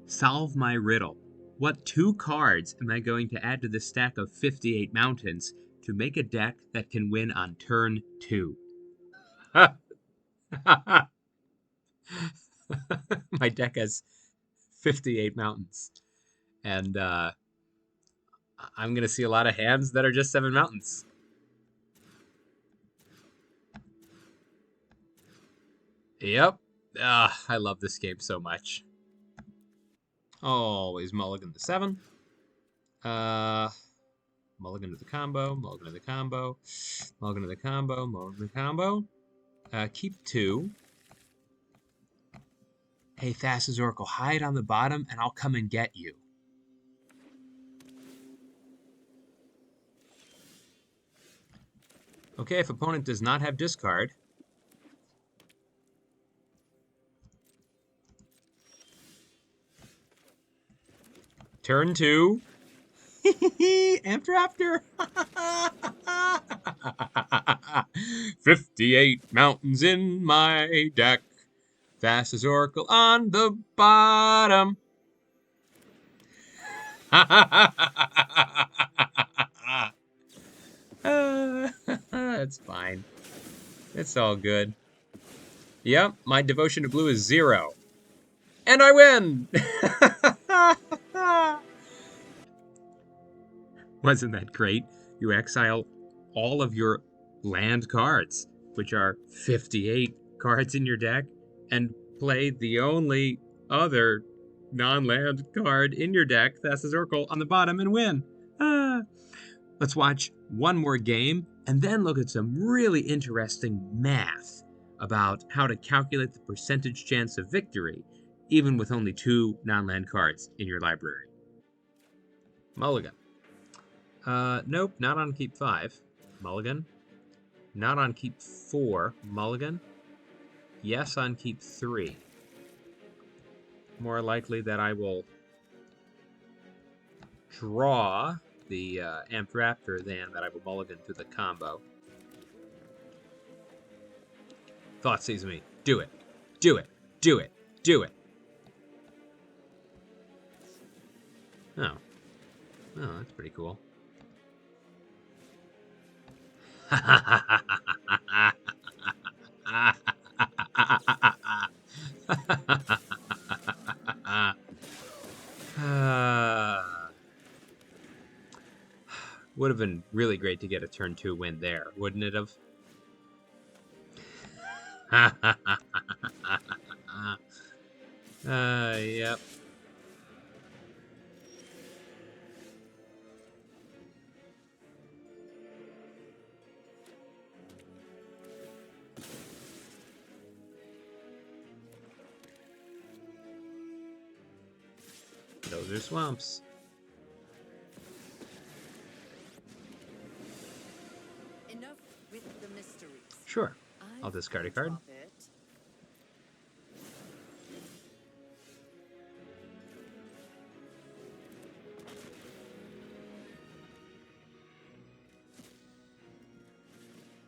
Solve my riddle. What two cards am I going to add to the stack of 58 mountains to make a deck that can win on turn 2? My deck has 58 mountains. And I'm going to see a lot of hands that are just 7 mountains. Yep. I love this game so much. Always mulligan the 7. Mulligan to the combo, mulligan to the combo, mulligan to the combo, mulligan to the combo. Keep 2. Hey, Thassa's Oracle, hide on the bottom and I'll come and get you. Okay, if opponent does not have discard, turn 2. After. 58 mountains in my deck. Thassa's Oracle on the bottom. That's fine. It's all good. Yep, my devotion to blue is 0. And I win! Wasn't that great? You exile all of your land cards, which are 58 cards in your deck, and play the only other non-land card in your deck, Thassa's Oracle, on the bottom and win. Let's watch one more game and then look at some really interesting math about how to calculate the percentage chance of victory, even with only 2 non-land cards in your library. Mulligan. Nope, not on keep 5. Mulligan. Not on keep 4. Mulligan. Yes on keep 3. More likely that I will draw the Amped Raptor than that I will mulligan through the combo. Thought sees me. Do it. Do it. Do it. Do it. Oh. Oh, that's pretty cool. Would have been really great to get a turn 2 win there, wouldn't it have? Yep. Those are swamps. Enough with the mysteries. Sure. I'll discard a card.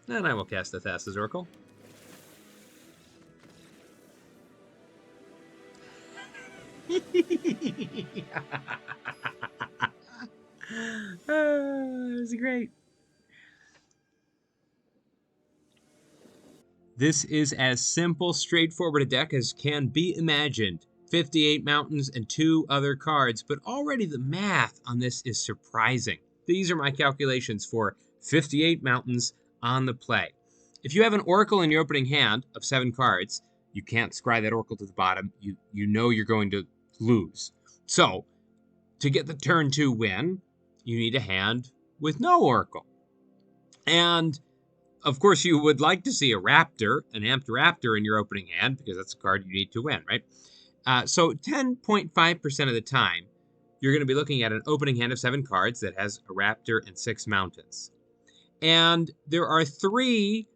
Then I will cast the Thassa's Oracle. This is great. This is as simple, straightforward a deck as can be imagined. 58 mountains and 2 other cards, but already the math on this is surprising. These are my calculations for 58 mountains on the play. If you have an Oracle in your opening hand of 7 cards, you can't scry that Oracle to the bottom. You know you're going to lose. So, to get the turn 2 win, you need a hand with no Oracle. And, of course, you would like to see a Raptor, an Amped Raptor in your opening hand, because that's a card you need to win, right? So 10.5% of the time, you're going to be looking at an opening hand of 7 cards that has a Raptor and 6 mountains. And there are 3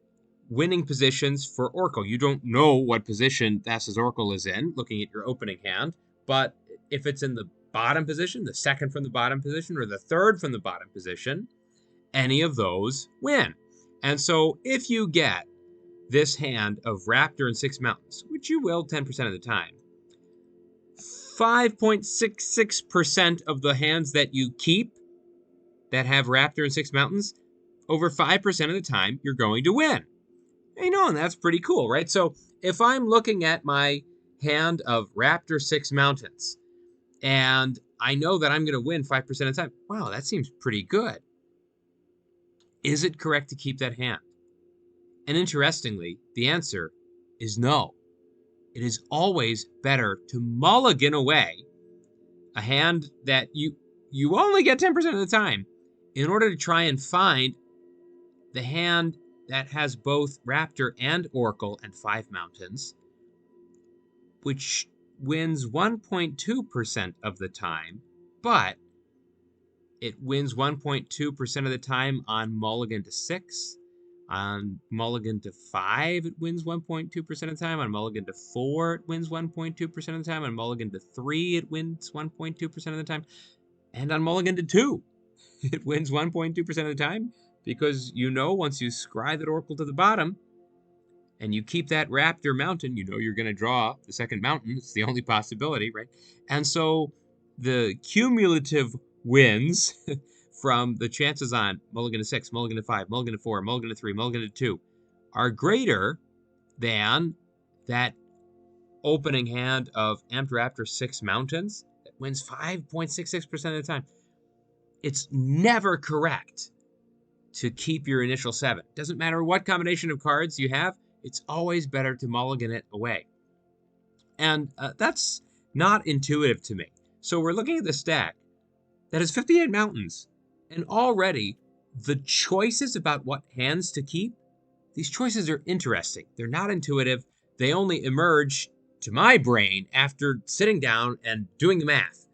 winning positions for Oracle. You don't know what position Thassa's Oracle is in, looking at your opening hand, but if it's in the bottom position, the second from the bottom position, or the third from the bottom position, any of those win. And so if you get this hand of Raptor and 6 mountains, which you will 10% of the time, 5.66% of the hands that you keep that have Raptor and 6 mountains, over 5% of the time, you're going to win. And that's pretty cool, right? So if I'm looking at my hand of Raptor 6 mountains, and I know that I'm going to win 5% of the time, wow, that seems pretty good. Is it correct to keep that hand? And interestingly, the answer is no. It is always better to mulligan away a hand that you only get 10% of the time in order to try and find the hand that has both Raptor and Oracle and 5 mountains, which wins 1.2% of the time, but it wins 1.2% of the time on mulligan to 6. On mulligan to 5, it wins 1.2% of the time. On mulligan to 4, it wins 1.2% of the time. On mulligan to 3, it wins 1.2% of the time. And on mulligan to 2, it wins 1.2% of the time, because once you scry that Oracle to the bottom and you keep that Raptor mountain, you're going to draw the second mountain. It's the only possibility, right? And so the cumulative wins from the chances on mulligan to 6, mulligan to 5, mulligan to 4, mulligan to 3, mulligan to 2 are greater than that opening hand of Amped Raptor 6 mountains that wins 5.66% of the time. It's never correct to keep your initial 7. Doesn't matter what combination of cards you have, it's always better to mulligan it away. And that's not intuitive to me. So we're looking at the stack that has 58 mountains. And already, the choices about what hands to keep, these choices are interesting. They're not intuitive. They only emerge to my brain after sitting down and doing the math.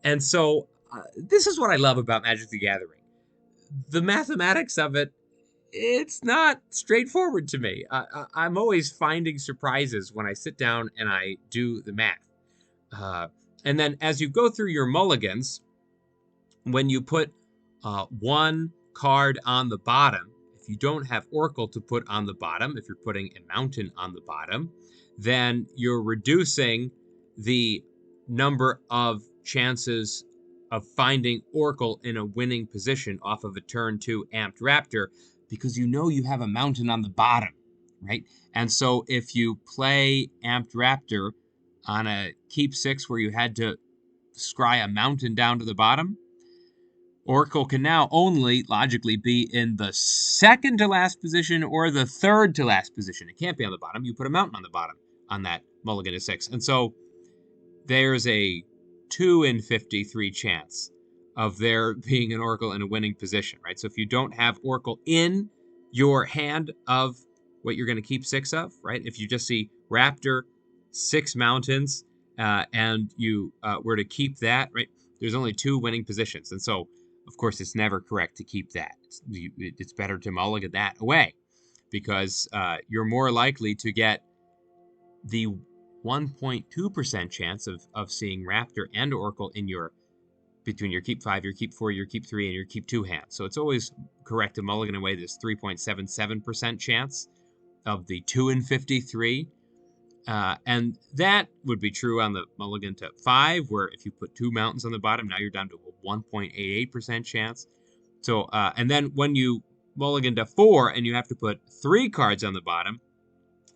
And so this is what I love about Magic the Gathering. The mathematics of it, it's not straightforward to me. I'm always finding surprises when I sit down and I do the math. And then as you go through your mulligans, when you put one card on the bottom, if you don't have Oracle to put on the bottom, if you're putting a mountain on the bottom, then you're reducing the number of chances of finding Oracle in a winning position off of a turn 2 Amped Raptor, because you have a mountain on the bottom, right? And so if you play Amped Raptor on a keep 6 where you had to scry a mountain down to the bottom, Oracle can now only logically be in the second to last position or the third to last position. It can't be on the bottom. You put a mountain on the bottom on that mulligan to 6. And so there's a 2 in 53 chance of there being an Oracle in a winning position, right? So if you don't have Oracle in your hand of what you're going to keep 6 of, right? If you just see Raptor, 6 mountains, and you were to keep that, right? There's only 2 winning positions. And so, of course, it's never correct to keep that. It's better to mulligan that away, because you're more likely to get the 1.2% chance of seeing Raptor and Oracle in between your keep 5, your keep 4, your keep 3, and your keep 2 hand. So it's always correct to mulligan away this 3.77% chance of the 2 in 53. And that would be true on the mulligan to 5, where if you put 2 mountains on the bottom, now you're down to a 1.88% chance. So, and then when you mulligan to 4 and you have to put 3 cards on the bottom,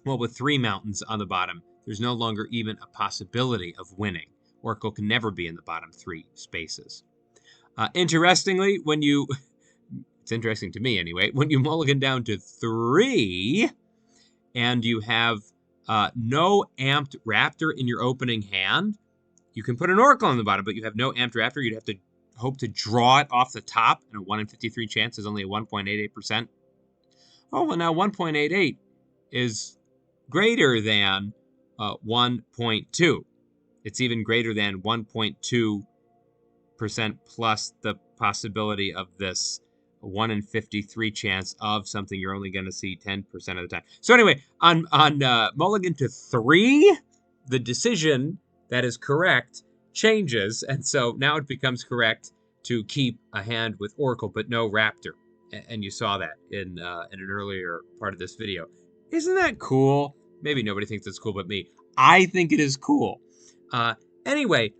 well, with 3 mountains on the bottom, there's no longer even a possibility of winning. Oracle can never be in the bottom 3 spaces. Interestingly, it's interesting to me anyway, when you mulligan down to 3 and you have no Amped Raptor in your opening hand, you can put an Oracle on the bottom, but you have no Amped Raptor. You'd have to hope to draw it off the top, and a 1 in 53 chance is only a 1.88%. Oh, well, now 1.88 is greater than 1.2. It's even greater than 1.2% plus the possibility of this 1 in 53 chance of something you're only going to see 10% of the time. So anyway, on mulligan to 3, the decision that is correct changes, and so now it becomes correct to keep a hand with Oracle but no Raptor. And you saw that in an earlier part of this video. Isn't that cool? Maybe nobody thinks it's cool but me. I think it is cool. Anyway,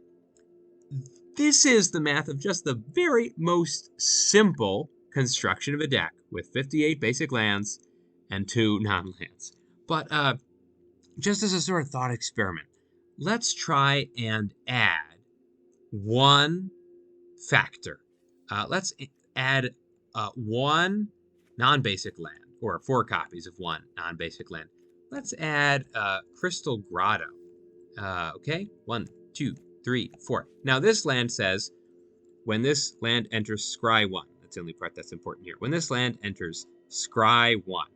this is the math of just the very most simple construction of a deck with 58 basic lands and 2 non-lands. But just as a sort of thought experiment, let's try and add one factor. Let's add one non-basic land, or 4 copies of one non-basic land. Let's add Crystal Grotto. Okay, 1, 2, 3, 4. Now this land says, when this land enters Scry 1, that's the only part that's important here. When this land enters Scry 1,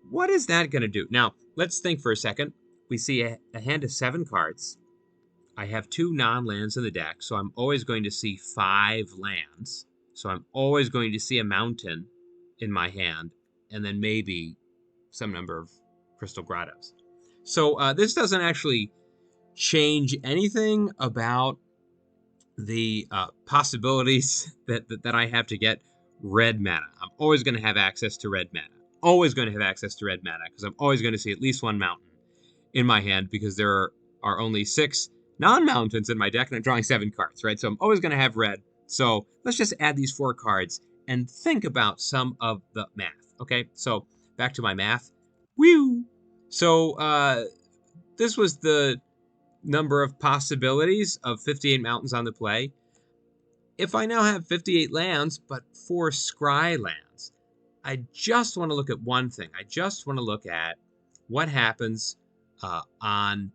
what is that going to do? Now, let's think for a second. We see a hand of 7 cards. I have 2 non-lands in the deck, so I'm always going to see 5 lands. So I'm always going to see a mountain in my hand, and then maybe some number of Crystal Grottos. So this doesn't actually change anything about the possibilities that I have to get red mana. I'm always going to have access to red mana. Always going to have access to red mana, because I'm always going to see at least one mountain in my hand, because there are only 6 non-mountains in my deck, and I'm drawing 7 cards, right? So I'm always going to have red. So let's just add these 4 cards and think about some of the math, okay? So back to my math. Woo! So this was the number of possibilities of 58 mountains on the play. If I now have 58 lands, but 4 scry lands, I just want to look at one thing. I just want to look at what happens on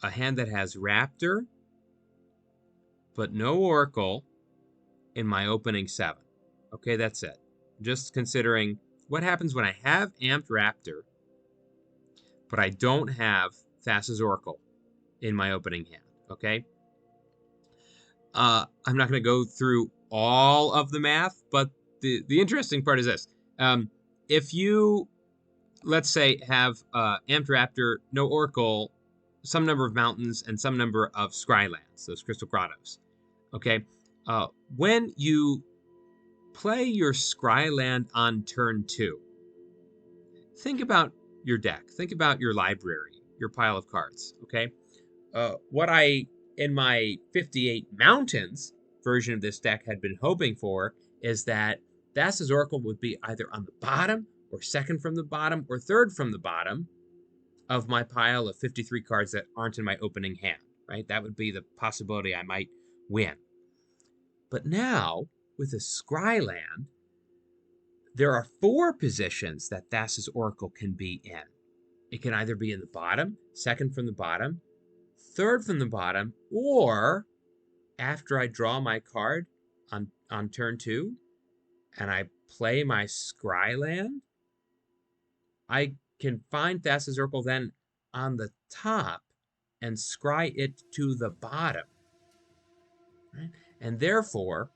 a hand that has Raptor, but no Oracle in my opening 7. Okay, that's it. Just considering what happens when I have Amped Raptor, but I don't have Thassa's Oracle in my opening hand, okay? I'm not going to go through all of the math, but the interesting part is this. If you, let's say, have Amped Raptor, no Oracle, some number of mountains, and some number of scry lands, those Crystal Grottos, okay? When you play your scry land on turn 2, think about your deck. Think about your library, your pile of cards, okay? What I, in my 58 mountains version of this deck, had been hoping for is that Thassa's Oracle would be either on the bottom, or second from the bottom, or third from the bottom of my pile of 53 cards that aren't in my opening hand, right? That would be the possibility I might win. But now, with a scry land, there are 4 positions that Thassa's Oracle can be in. It can either be in the bottom, second from the bottom, third from the bottom, or after I draw my card on turn 2 and I play my scry land, I can find Thassa's Oracle then on the top and scry it to the bottom. Right? And therefore,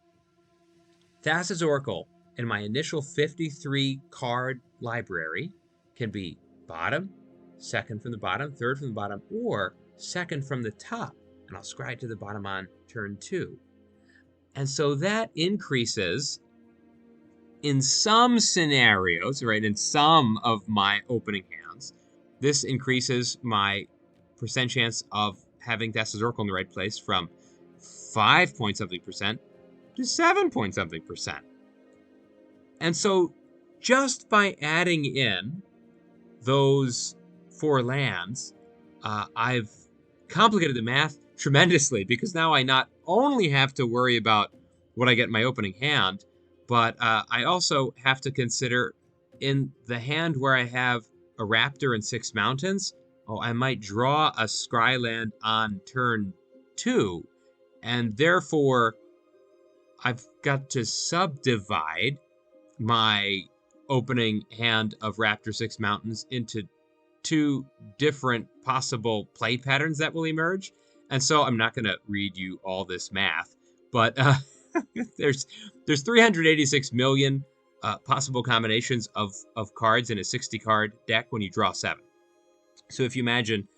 Thassa's Oracle in my initial 53 card library can be bottom, second from the bottom, third from the bottom, or second from the top. And I'll scry it to the bottom on turn 2. And so that increases, in some scenarios, right, in some of my opening hands, this increases my percent chance of having Thassa's Oracle in the right place from 5 point something percent to 7 point something percent. And so just by adding in those 4 lands, I've complicated the math tremendously, because now I not only have to worry about what I get in my opening hand, but I also have to consider, in the hand where I have a Raptor and 6 mountains, I might draw a scry land on turn 2, and therefore I've got to subdivide my opening hand of Raptor 6 mountains into 2 different possible play patterns that will emerge. And so I'm not going to read you all this math, but there's 386 million possible combinations of cards in a 60 card deck when you draw 7. So if you imagine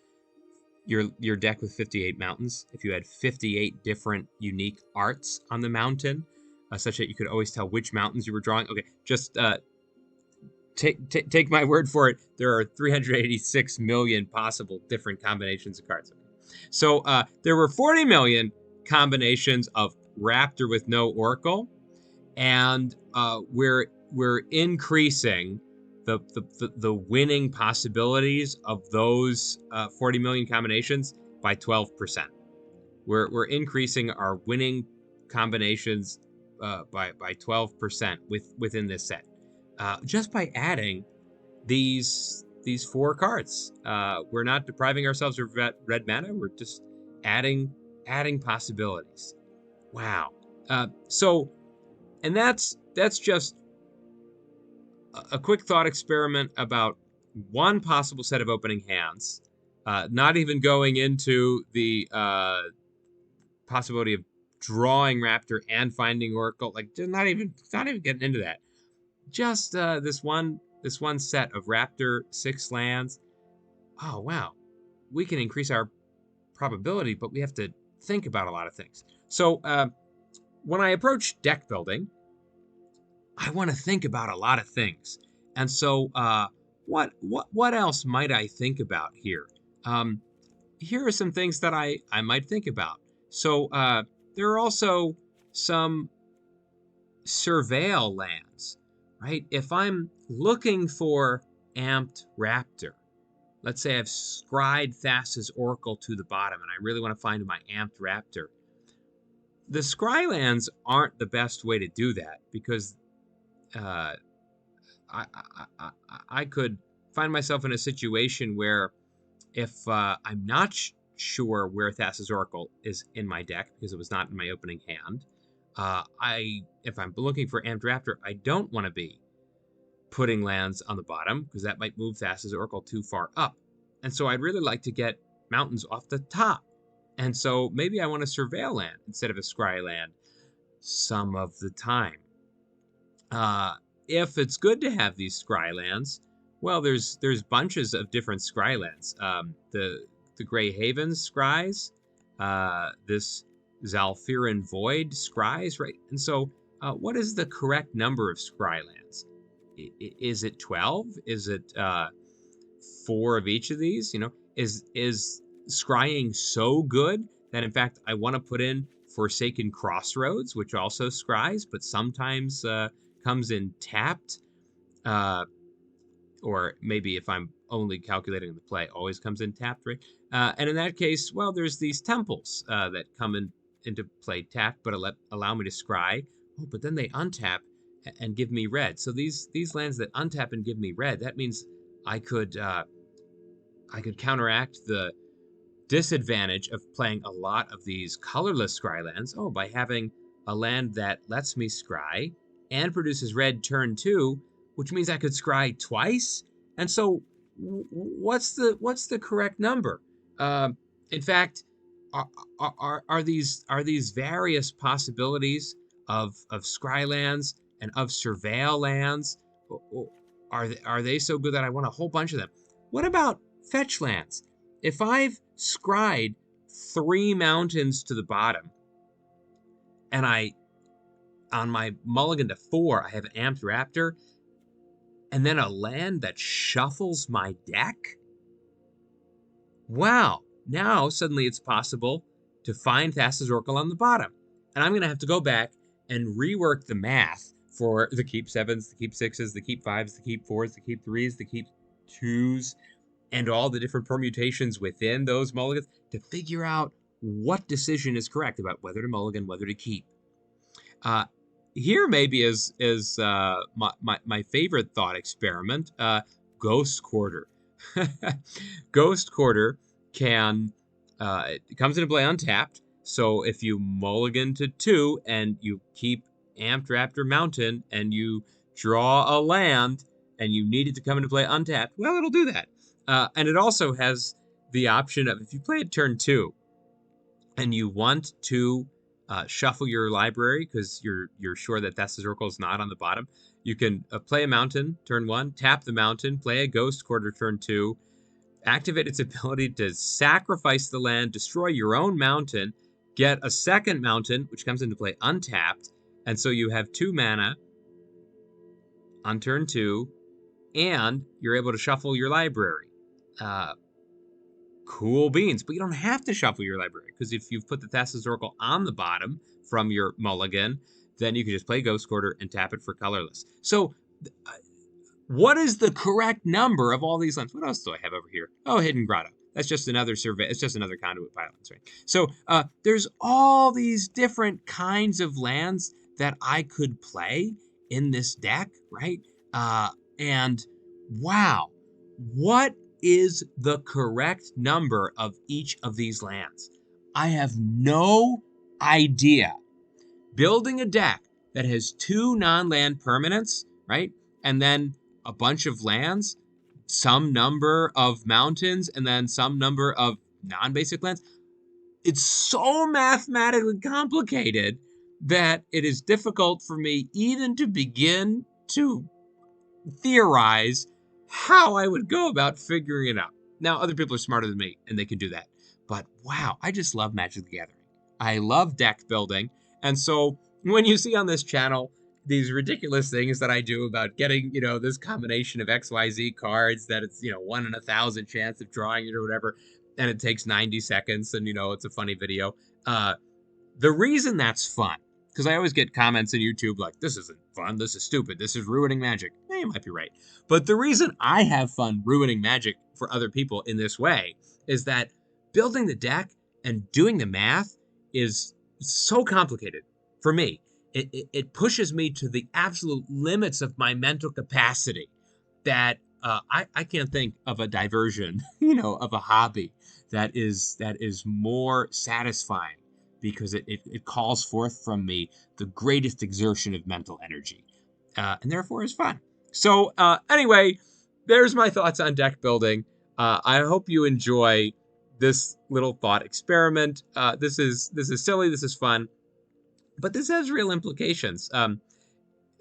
your deck with 58 mountains, if you had 58 different unique arts on the mountain, such that you could always tell which mountains you were drawing. Okay, just take my word for it. There are 386 million possible different combinations of cards. So there were 40 million combinations of Raptor with no Oracle, and we're increasing the winning possibilities of those 40 million combinations by 12%. We're increasing our winning combinations by 12% within this set, just by adding these four cards. We're not depriving ourselves of red mana. We're just adding possibilities. Wow. So, and that's just a quick thought experiment about one possible set of opening hands. Not even going into the possibility of drawing Raptor and finding Oracle. Like, not even getting into that. Just this one set of Raptor 6 lands. Oh wow, we can increase our probability, but we have to think about a lot of things. So when I approach deck building, I want to think about a lot of things. And so what else might I think about here? Here are some things that I might think about. So there are also some surveil lands, right? If I'm looking for amped Raptor, let's say I've scryed Thassa's Oracle to the bottom and I really want to find my amped Raptor. The scry lands aren't the best way to do that because I could find myself in a situation where if I'm not sure where Thassa's Oracle is in my deck because it was not in my opening hand, if I'm looking for Amped Raptor, I don't want to be putting lands on the bottom because that might move Thassa's Oracle too far up. And so I'd really like to get mountains off the top. And so maybe I want a surveil land instead of a scry land some of the time. If it's good to have these scry lands, well, there's bunches of different scry lands. The Grey Havens scries, this Zalfiran Void scries, right? And so, what is the correct number of scry lands? Is it 12? Is it 4 of each of these? You know, is scrying so good that in fact I want to put in Forsaken Crossroads, which also scries, but sometimes comes in tapped, or maybe if I'm only calculating the play, always comes in tapped, right? And in that case, well, there's these temples that come into play tapped, but allow me to scry. Oh, but then they untap and give me red. So these lands that untap and give me red, that means I could counteract the disadvantage of playing a lot of these colorless scry lands. Oh, by having a land that lets me scry and produces red turn 2, which means I could scry twice. And so, what's the correct number? In fact, are these various possibilities of scry lands and of surveil lands? Are they so good that I want a whole bunch of them? What about fetch lands? If I've scryed 3 mountains to the bottom, and on my mulligan to 4, I have Amped Raptor, and then a land that shuffles my deck? Wow, now suddenly it's possible to find Thassa's Oracle on the bottom. And I'm going to have to go back and rework the math for the keep 7s, the keep 6s, the keep 5s, the keep 4s, the keep 3s, the keep 2s, and all the different permutations within those mulligans to figure out what decision is correct about whether to mulligan, whether to keep. Here maybe is my favorite thought experiment, Ghost Quarter. Ghost Quarter it comes into play untapped. So if you mulligan to 2 and you keep Amped Raptor Mountain and you draw a land and you need it to come into play untapped, well, it'll do that. And it also has the option of if you play it turn 2 and you want to shuffle your library because you're sure that Thassa's Oracle is not on the bottom, you can play a mountain turn 1, tap the mountain, play a Ghost Quarter turn 2, activate its ability to sacrifice the land, destroy your own mountain, get a second mountain, which comes into play untapped, and so you have 2 mana on turn 2, and you're able to shuffle your library. Cool beans. But you don't have to shuffle your library, because if you've put the Thassa's Oracle on the bottom from your mulligan, then you can just play Ghost Quarter and tap it for colorless. So what is the correct number of all these lands? What else do I have over here? Oh, Hidden Grotto. That's just another survey. It's just another conduit pylons, right? So there's all these different kinds of lands that I could play in this deck, right? And wow, what is the correct number of each of these lands? I have no idea. Building a deck that has 2 non-land permanents, right? And then a bunch of lands, some number of mountains, and then some number of non-basic lands. It's so mathematically complicated that it is difficult for me even to begin to theorize how I would go about figuring it out. Now, other people are smarter than me, and they can do that. But wow, I just love Magic the Gathering. I love deck building. And so when you see on this channel these ridiculous things that I do about getting, this combination of XYZ cards that it's, 1 in 1,000 chance of drawing it or whatever, and it takes 90 seconds and, it's a funny video. The reason that's fun, because I always get comments on YouTube like, this isn't fun, this is stupid, this is ruining Magic. You might be right. But the reason I have fun ruining Magic for other people in this way is that building the deck and doing the math is so complicated for me. It pushes me to the absolute limits of my mental capacity that I can't think of a diversion, of a hobby that is more satisfying, because it calls forth from me the greatest exertion of mental energy, and therefore is fun. So anyway, there's my thoughts on deck building. I hope you enjoy this little thought experiment. This is silly. This is fun. But this has real implications. In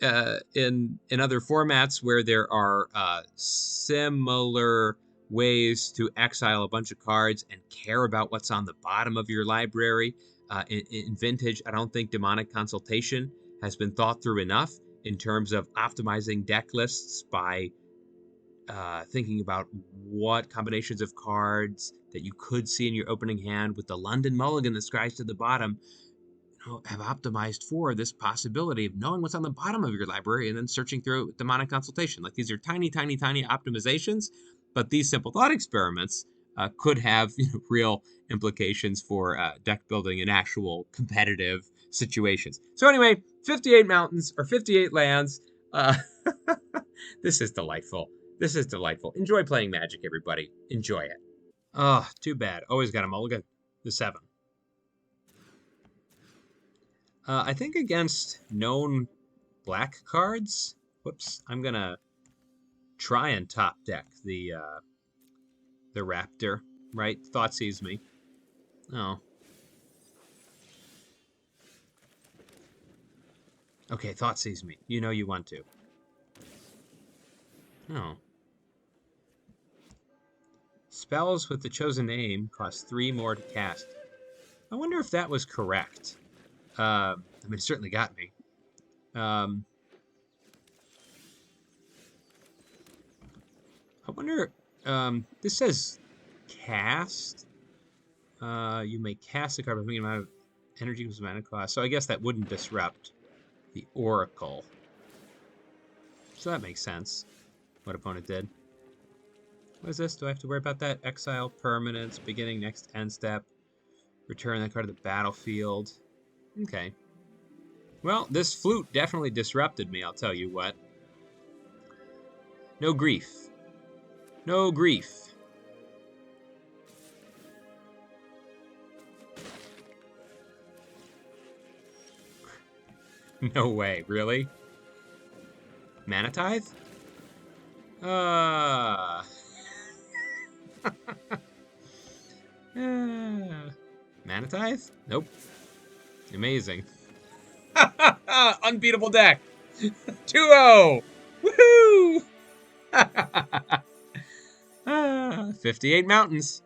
other formats where there are similar ways to exile a bunch of cards and care about what's on the bottom of your library, in Vintage, I don't think Demonic Consultation has been thought through enough in terms of optimizing deck lists by thinking about what combinations of cards that you could see in your opening hand with the London Mulligan that scries to the bottom have optimized for this possibility of knowing what's on the bottom of your library and then searching through it with Demonic Consultation. Like, these are tiny, tiny, tiny optimizations, but these simple thought experiments could have real implications for deck building in actual competitive situations. So anyway, 58 mountains or 58 lands. This is delightful. This is delightful. Enjoy playing Magic, everybody. Enjoy it. Oh, too bad. Always got a mulligan. The 7. I think against known black cards. Whoops, I'm gonna try and top deck the Raptor. Right, Thought sees me. Oh. Okay, Thought sees me. You know you want to. Oh. Spells with the chosen name cost 3 more to cast. I wonder if that was correct. I mean, it certainly got me. I wonder, this says cast. You may cast a card by making amount of energy with mana cost. So I guess that wouldn't disrupt the Oracle. So that makes sense. What opponent did. What is this? Do I have to worry about that? Exile permanents, beginning next end step. Return that card to the battlefield. Okay. Well, this flute definitely disrupted me, I'll tell you what. No grief. No grief. No way, really? Mana Tithe? Mana Tithe? Nope. Amazing. Unbeatable deck. 2-0. Woohoo! 58 mountains.